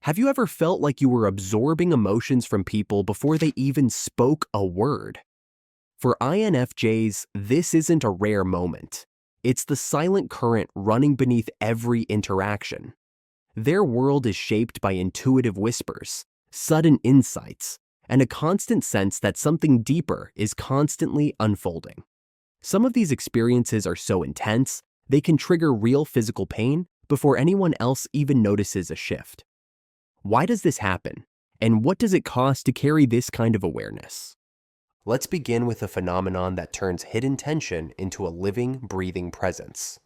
Have you ever felt like you were absorbing emotions from people before they even spoke a word? For INFJs, this isn't a rare moment. It's the silent current running beneath every interaction. Their world is shaped by intuitive whispers, sudden insights, and a constant sense that something deeper is constantly unfolding. Some of these experiences are so intense, they can trigger real physical pain before anyone else even notices a shift. Why does this happen? And what does it cost to carry this kind of awareness? Let's begin with a phenomenon that turns hidden tension into a living, breathing presence.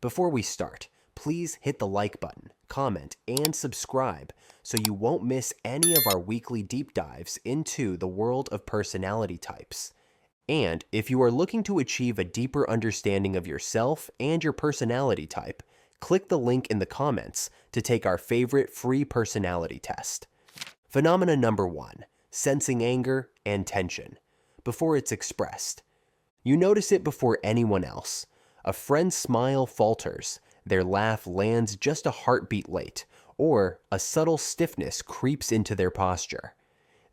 Before we start, please hit the like button, comment, and subscribe so you won't miss any of our weekly deep dives into the world of personality types. And if you are looking to achieve a deeper understanding of yourself and your personality type, click the link in the comments to take our favorite free personality test. Phenomena number 1, sensing anger and tension before it's expressed. You notice it before anyone else. A friend's smile falters, their laugh lands just a heartbeat late, or a subtle stiffness creeps into their posture.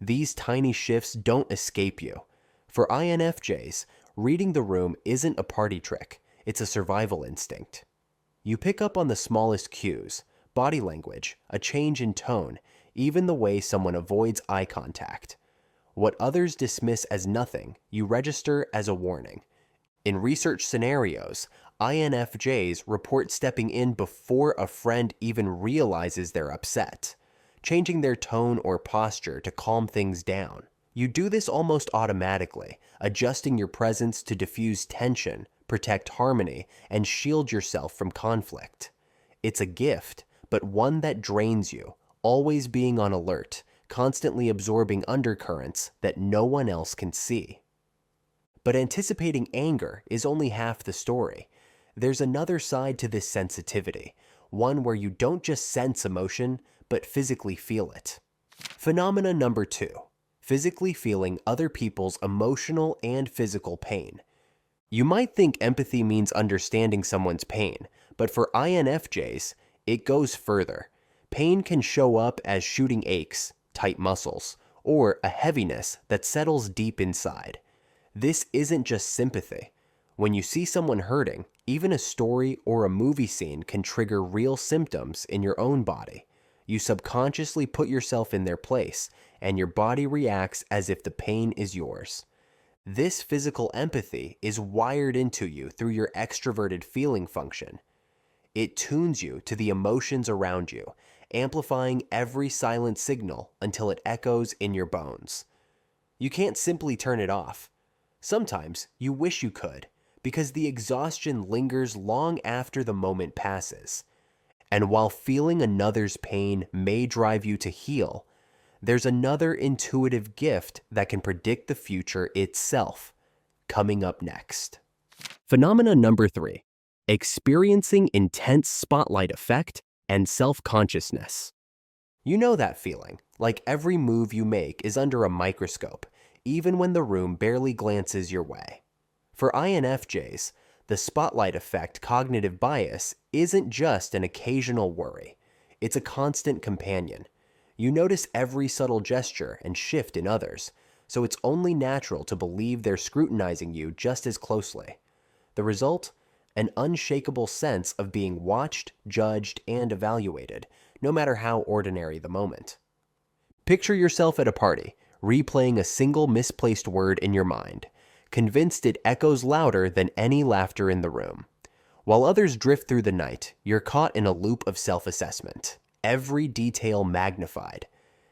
These tiny shifts don't escape you. For INFJs, reading the room isn't a party trick, it's a survival instinct. You pick up on the smallest cues, body language, a change in tone, even the way someone avoids eye contact. What others dismiss as nothing, you register as a warning. In research scenarios, INFJs report stepping in before a friend even realizes they're upset, changing their tone or posture to calm things down. You do this almost automatically, adjusting your presence to diffuse tension, protect harmony, and shield yourself from conflict. It's a gift, but one that drains you, always being on alert, constantly absorbing undercurrents that no one else can see. But anticipating anger is only half the story. There's another side to this sensitivity, one where you don't just sense emotion, but physically feel it. Phenomena number 2, physically feeling other people's emotional and physical pain. You might think empathy means understanding someone's pain, but for INFJs, it goes further. Pain can show up as shooting aches, tight muscles, or a heaviness that settles deep inside. This isn't just sympathy. When you see someone hurting, even a story or a movie scene can trigger real symptoms in your own body. You subconsciously put yourself in their place, and your body reacts as if the pain is yours. This physical empathy is wired into you through your extroverted feeling function. It tunes you to the emotions around you, amplifying every silent signal until it echoes in your bones. You can't simply turn it off. Sometimes you wish you could, because the exhaustion lingers long after the moment passes. And while feeling another's pain may drive you to heal, there's another intuitive gift that can predict the future itself, coming up next. Phenomena number 3, experiencing intense spotlight effect and self-consciousness. You know that feeling, like every move you make is under a microscope, even when the room barely glances your way. For INFJs, the spotlight effect cognitive bias isn't just an occasional worry. It's a constant companion. You notice every subtle gesture and shift in others, so it's only natural to believe they're scrutinizing you just as closely. The result? An unshakable sense of being watched, judged, and evaluated, no matter how ordinary the moment. Picture yourself at a party, replaying a single misplaced word in your mind, convinced it echoes louder than any laughter in the room. While others drift through the night, you're caught in a loop of self-assessment, every detail magnified.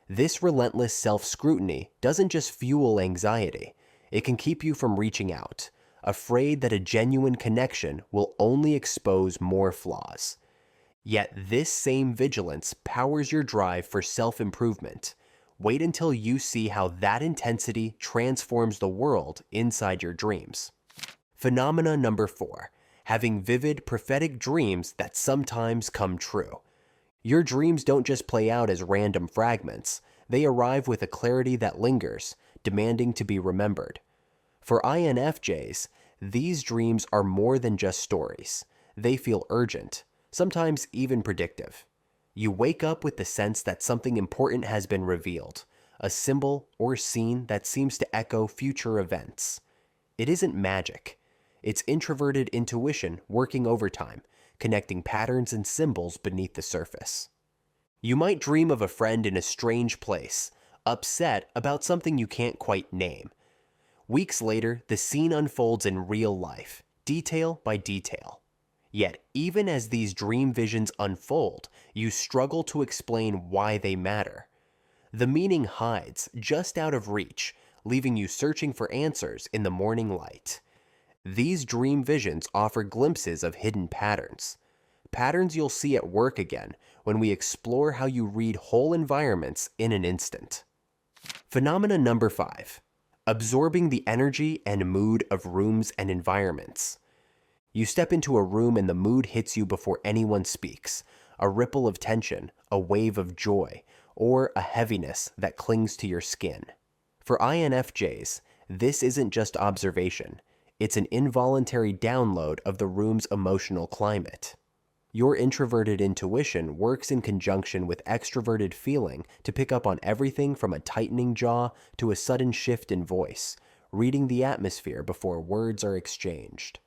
This relentless self-scrutiny doesn't just fuel anxiety, it can keep you from reaching out, afraid that a genuine connection will only expose more flaws. Yet this same vigilance powers your drive for self-improvement. Wait until you see how that intensity transforms the world inside your dreams. Phenomena number 4, having vivid prophetic dreams that sometimes come true. Your dreams don't just play out as random fragments, they arrive with a clarity that lingers, demanding to be remembered. For INFJs, these dreams are more than just stories. They feel urgent, sometimes even predictive. You wake up with the sense that something important has been revealed, a symbol or scene that seems to echo future events. It isn't magic. It's introverted intuition working overtime, connecting patterns and symbols beneath the surface. You might dream of a friend in a strange place, upset about something you can't quite name. Weeks later, the scene unfolds in real life, detail by detail. Yet, even as these dream visions unfold, you struggle to explain why they matter. The meaning hides, just out of reach, leaving you searching for answers in the morning light. These dream visions offer glimpses of hidden patterns. Patterns you'll see at work again when we explore how you read whole environments in an instant. Phenomena number 5. Absorbing the energy and mood of rooms and environments. You step into a room and the mood hits you before anyone speaks. A ripple of tension, a wave of joy, or a heaviness that clings to your skin. For INFJs, this isn't just observation. It's an involuntary download of the room's emotional climate. Your introverted intuition works in conjunction with extroverted feeling to pick up on everything from a tightening jaw to a sudden shift in voice, reading the atmosphere before words are exchanged.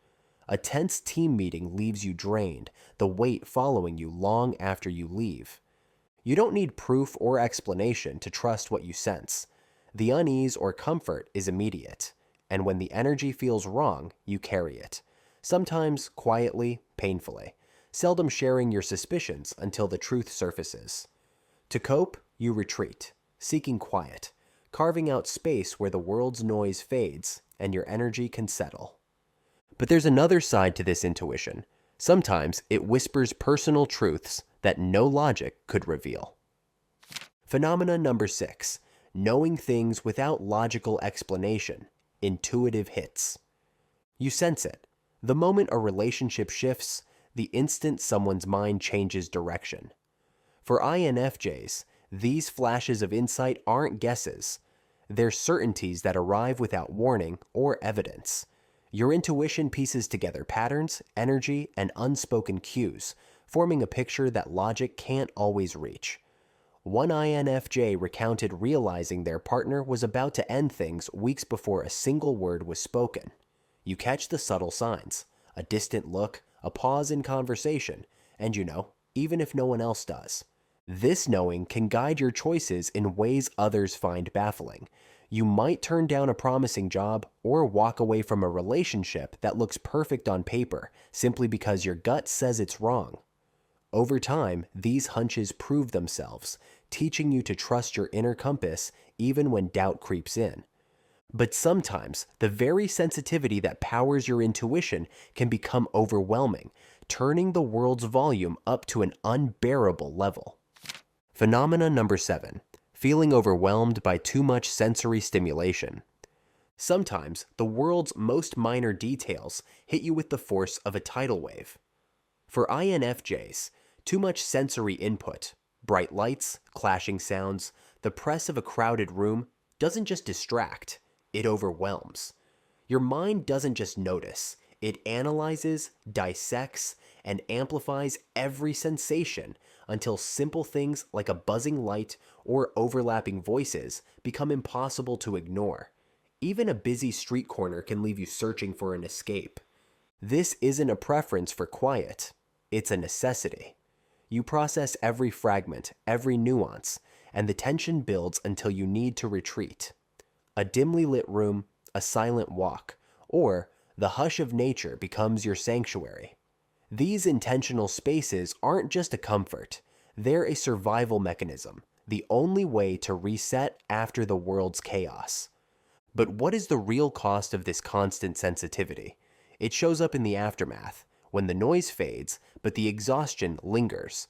A tense team meeting leaves you drained, the weight following you long after you leave. You don't need proof or explanation to trust what you sense. The unease or comfort is immediate, and when the energy feels wrong, you carry it. Sometimes quietly, painfully, seldom sharing your suspicions until the truth surfaces. To cope, you retreat, seeking quiet, carving out space where the world's noise fades and your energy can settle. But there's another side to this intuition. Sometimes it whispers personal truths that no logic could reveal. Phenomena number 6. Knowing things without logical explanation. Intuitive hits. You sense it. The moment a relationship shifts, the instant someone's mind changes direction. For INFJs, these flashes of insight aren't guesses. They're certainties that arrive without warning or evidence. Your intuition pieces together patterns, energy, and unspoken cues, forming a picture that logic can't always reach. One INFJ recounted realizing their partner was about to end things weeks before a single word was spoken. You catch the subtle signs, a distant look, a pause in conversation, and even if no one else does. This knowing can guide your choices in ways others find baffling. You might turn down a promising job or walk away from a relationship that looks perfect on paper simply because your gut says it's wrong. Over time, these hunches prove themselves, teaching you to trust your inner compass even when doubt creeps in. But sometimes, the very sensitivity that powers your intuition can become overwhelming, turning the world's volume up to an unbearable level. Phenomena number 7. Feeling overwhelmed by too much sensory stimulation. Sometimes, the world's most minor details hit you with the force of a tidal wave. For INFJs, too much sensory input, bright lights, clashing sounds, the press of a crowded room, doesn't just distract, it overwhelms. Your mind doesn't just notice, it analyzes, dissects, and amplifies every sensation until simple things like a buzzing light or overlapping voices become impossible to ignore. Even a busy street corner can leave you searching for an escape. This isn't a preference for quiet, it's a necessity. You process every fragment, every nuance, and the tension builds until you need to retreat. A dimly lit room, a silent walk, or the hush of nature becomes your sanctuary. These intentional spaces aren't just a comfort, they're a survival mechanism, the only way to reset after the world's chaos. But what is the real cost of this constant sensitivity? It shows up in the aftermath, when the noise fades, but the exhaustion lingers.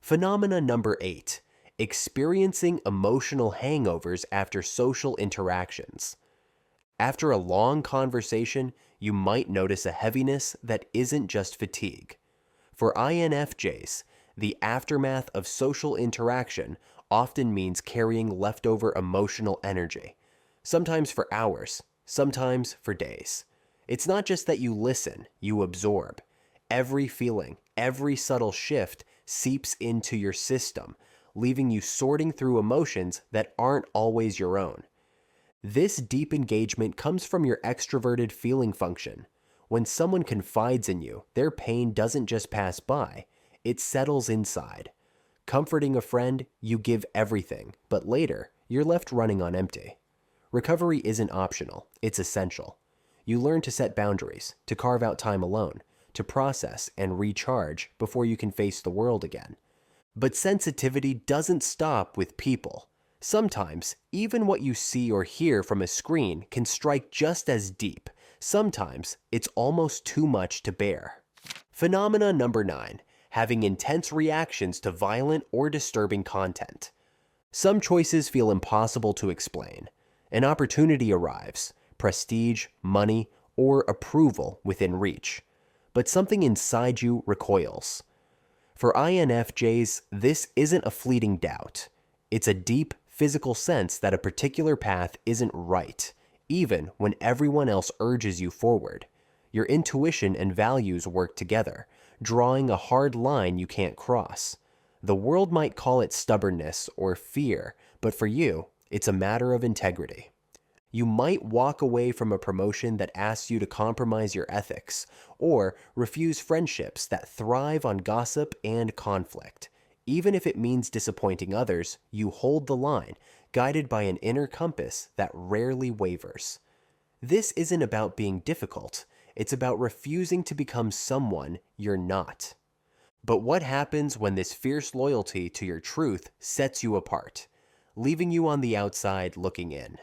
Phenomena number 8. Experiencing emotional hangovers after social interactions. After a long conversation, you might notice a heaviness that isn't just fatigue. For INFJs, the aftermath of social interaction often means carrying leftover emotional energy, sometimes for hours, sometimes for days. It's not just that you listen, you absorb. Every feeling, every subtle shift seeps into your system, leaving you sorting through emotions that aren't always your own. This deep engagement comes from your extroverted feeling function. When someone confides in you, their pain doesn't just pass by, it settles inside. Comforting a friend, you give everything, but later, you're left running on empty. Recovery isn't optional, it's essential. You learn to set boundaries, to carve out time alone, to process and recharge before you can face the world again. But sensitivity doesn't stop with people. Sometimes, even what you see or hear from a screen can strike just as deep. Sometimes, it's almost too much to bear. Phenomena number 9, having intense reactions to violent or disturbing content. Some choices feel impossible to explain. An opportunity arrives, prestige, money, or approval within reach. But something inside you recoils. For INFJs, this isn't a fleeting doubt. It's a deep, physical sense that a particular path isn't right, even when everyone else urges you forward. Your intuition and values work together, drawing a hard line you can't cross. The world might call it stubbornness or fear, but for you, it's a matter of integrity. You might walk away from a promotion that asks you to compromise your ethics, or refuse friendships that thrive on gossip and conflict. Even if it means disappointing others, you hold the line, guided by an inner compass that rarely wavers. This isn't about being difficult, it's about refusing to become someone you're not. But what happens when this fierce loyalty to your truth sets you apart, leaving you on the outside looking in?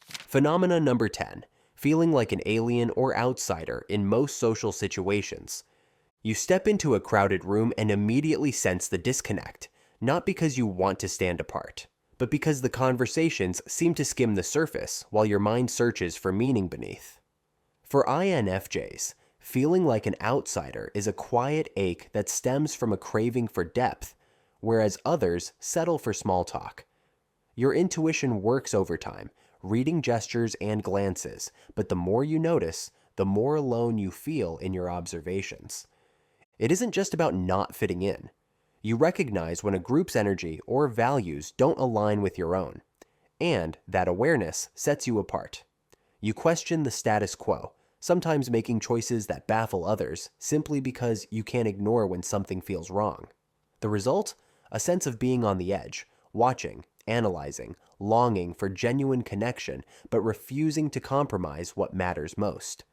Phenomena number 10, feeling like an alien or outsider in most social situations. You step into a crowded room and immediately sense the disconnect, not because you want to stand apart, but because the conversations seem to skim the surface while your mind searches for meaning beneath. For INFJs, feeling like an outsider is a quiet ache that stems from a craving for depth, whereas others settle for small talk. Your intuition works overtime, reading gestures and glances, but the more you notice, the more alone you feel in your observations. It isn't just about not fitting in. You recognize when a group's energy or values don't align with your own, and that awareness sets you apart. You question the status quo, sometimes making choices that baffle others simply because you can't ignore when something feels wrong. The result? A sense of being on the edge, watching, analyzing, longing for genuine connection, but refusing to compromise what matters most.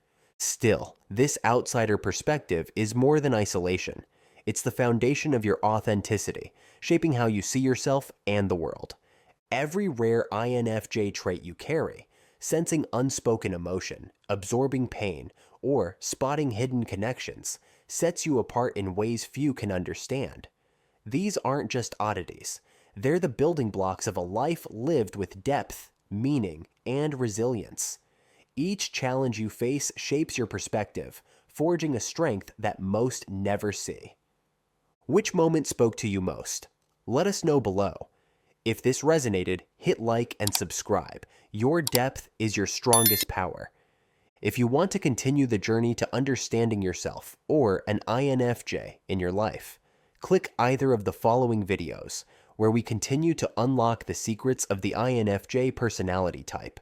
Still, this outsider perspective is more than isolation. It's the foundation of your authenticity, shaping how you see yourself and the world. Every rare INFJ trait you carry, sensing unspoken emotion, absorbing pain, or spotting hidden connections, sets you apart in ways few can understand. These aren't just oddities. They're the building blocks of a life lived with depth, meaning, and resilience. Each challenge you face shapes your perspective, forging a strength that most never see. Which moment spoke to you most? Let us know below. If this resonated, hit like and subscribe. Your depth is your strongest power. If you want to continue the journey to understanding yourself or an INFJ in your life, click either of the following videos, where we continue to unlock the secrets of the INFJ personality type